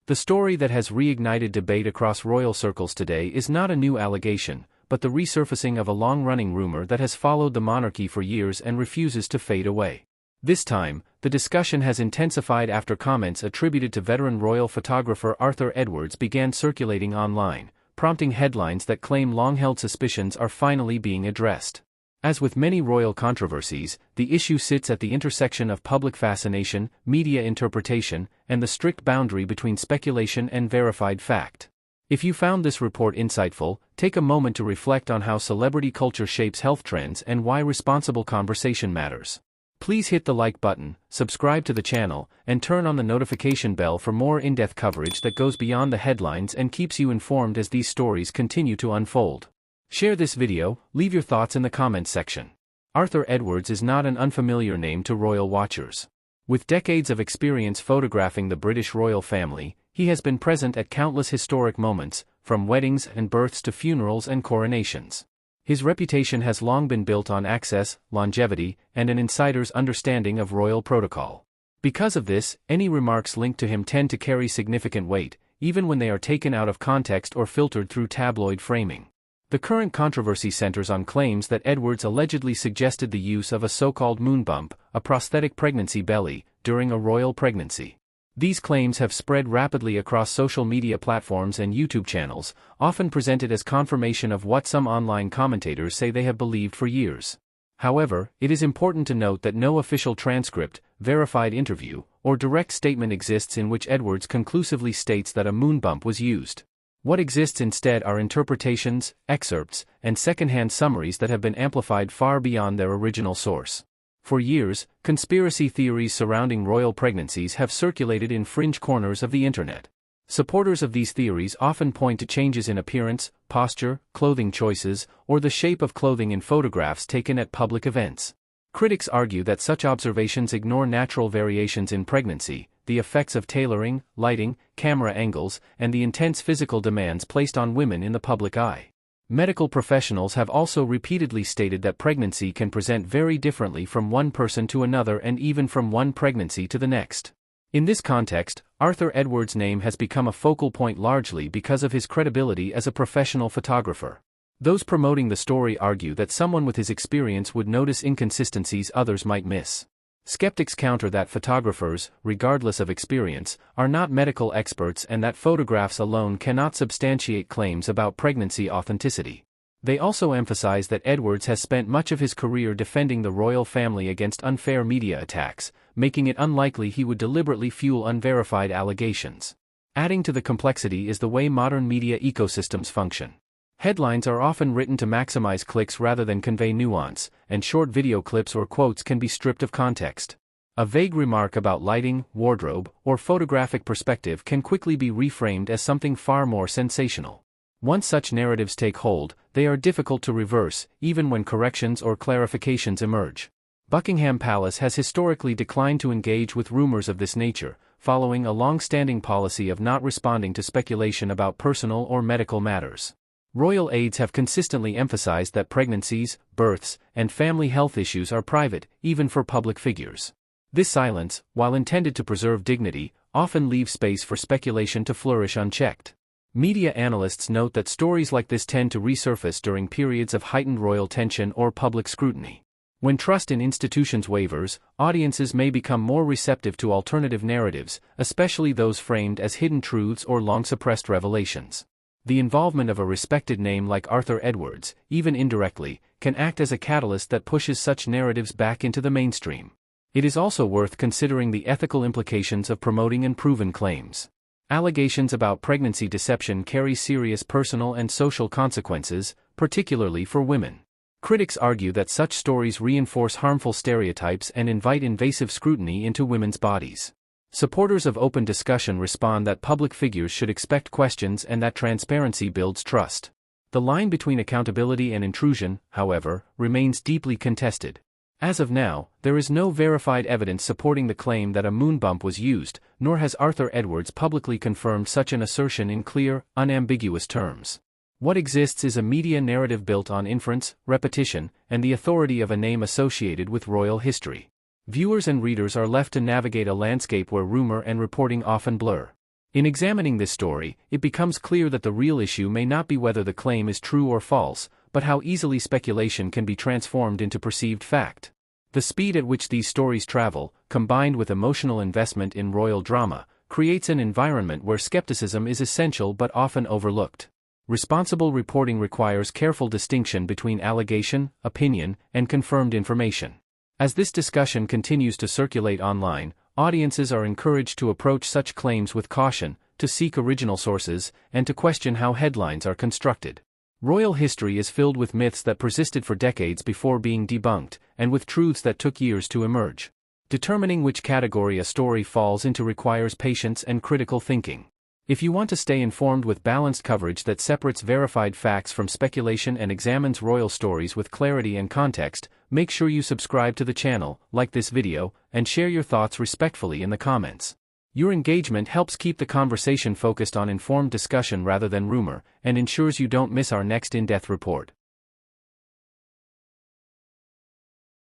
The story that has reignited debate across royal circles today is not a new allegation, but the resurfacing of a long-running rumor that has followed the monarchy for years and refuses to fade away. This time, the discussion has intensified after comments attributed to veteran royal photographer Arthur Edwards began circulating online, prompting headlines that claim long-held suspicions are finally being addressed. As with many royal controversies, the issue sits at the intersection of public fascination, media interpretation, and the strict boundary between speculation and verified fact. If you found this report insightful, take a moment to reflect on how celebrity culture shapes health trends and why responsible conversation matters. Please hit the like button, subscribe to the channel, and turn on the notification bell for more in-depth coverage that goes beyond the headlines and keeps you informed as these stories continue to unfold. Share this video, leave your thoughts in the comments section. Arthur Edwards is not an unfamiliar name to royal watchers. With decades of experience photographing the British royal family, he has been present at countless historic moments, from weddings and births to funerals and coronations. His reputation has long been built on access, longevity, and an insider's understanding of royal protocol. Because of this, any remarks linked to him tend to carry significant weight, even when they are taken out of context or filtered through tabloid framing. The current controversy centers on claims that Edwards allegedly suggested the use of a so-called moon bump, a prosthetic pregnancy belly, during a royal pregnancy. These claims have spread rapidly across social media platforms and YouTube channels, often presented as confirmation of what some online commentators say they have believed for years. However, it is important to note that no official transcript, verified interview, or direct statement exists in which Edwards conclusively states that a moon bump was used. What exists instead are interpretations, excerpts, and secondhand summaries that have been amplified far beyond their original source. For years, conspiracy theories surrounding royal pregnancies have circulated in fringe corners of the internet. Supporters of these theories often point to changes in appearance, posture, clothing choices, or the shape of clothing in photographs taken at public events. Critics argue that such observations ignore natural variations in pregnancy, the effects of tailoring, lighting, camera angles, and the intense physical demands placed on women in the public eye. Medical professionals have also repeatedly stated that pregnancy can present very differently from one person to another and even from one pregnancy to the next. In this context, Arthur Edwards' name has become a focal point largely because of his credibility as a professional photographer. Those promoting the story argue that someone with his experience would notice inconsistencies others might miss. Skeptics counter that photographers, regardless of experience, are not medical experts and that photographs alone cannot substantiate claims about pregnancy authenticity. They also emphasize that Edwards has spent much of his career defending the royal family against unfair media attacks, making it unlikely he would deliberately fuel unverified allegations. Adding to the complexity is the way modern media ecosystems function. Headlines are often written to maximize clicks rather than convey nuance, and short video clips or quotes can be stripped of context. A vague remark about lighting, wardrobe, or photographic perspective can quickly be reframed as something far more sensational. Once such narratives take hold, they are difficult to reverse, even when corrections or clarifications emerge. Buckingham Palace has historically declined to engage with rumors of this nature, following a long-standing policy of not responding to speculation about personal or medical matters. Royal aides have consistently emphasized that pregnancies, births, and family health issues are private, even for public figures. This silence, while intended to preserve dignity, often leaves space for speculation to flourish unchecked. Media analysts note that stories like this tend to resurface during periods of heightened royal tension or public scrutiny. When trust in institutions wavers, audiences may become more receptive to alternative narratives, especially those framed as hidden truths or long-suppressed revelations. The involvement of a respected name like Arthur Edwards, even indirectly, can act as a catalyst that pushes such narratives back into the mainstream. It is also worth considering the ethical implications of promoting unproven claims. Allegations about pregnancy deception carry serious personal and social consequences, particularly for women. Critics argue that such stories reinforce harmful stereotypes and invite invasive scrutiny into women's bodies. Supporters of open discussion respond that public figures should expect questions and that transparency builds trust. The line between accountability and intrusion, however, remains deeply contested. As of now, there is no verified evidence supporting the claim that a moon bump was used, nor has Arthur Edwards publicly confirmed such an assertion in clear, unambiguous terms. What exists is a media narrative built on inference, repetition, and the authority of a name associated with royal history. Viewers and readers are left to navigate a landscape where rumor and reporting often blur. In examining this story, it becomes clear that the real issue may not be whether the claim is true or false, but how easily speculation can be transformed into perceived fact. The speed at which these stories travel, combined with emotional investment in royal drama, creates an environment where skepticism is essential but often overlooked. Responsible reporting requires careful distinction between allegation, opinion, and confirmed information. As this discussion continues to circulate online, audiences are encouraged to approach such claims with caution, to seek original sources, and to question how headlines are constructed. Royal history is filled with myths that persisted for decades before being debunked, and with truths that took years to emerge. Determining which category a story falls into requires patience and critical thinking. If you want to stay informed with balanced coverage that separates verified facts from speculation and examines royal stories with clarity and context, make sure you subscribe to the channel, like this video, and share your thoughts respectfully in the comments. Your engagement helps keep the conversation focused on informed discussion rather than rumor, and ensures you don't miss our next in-depth report.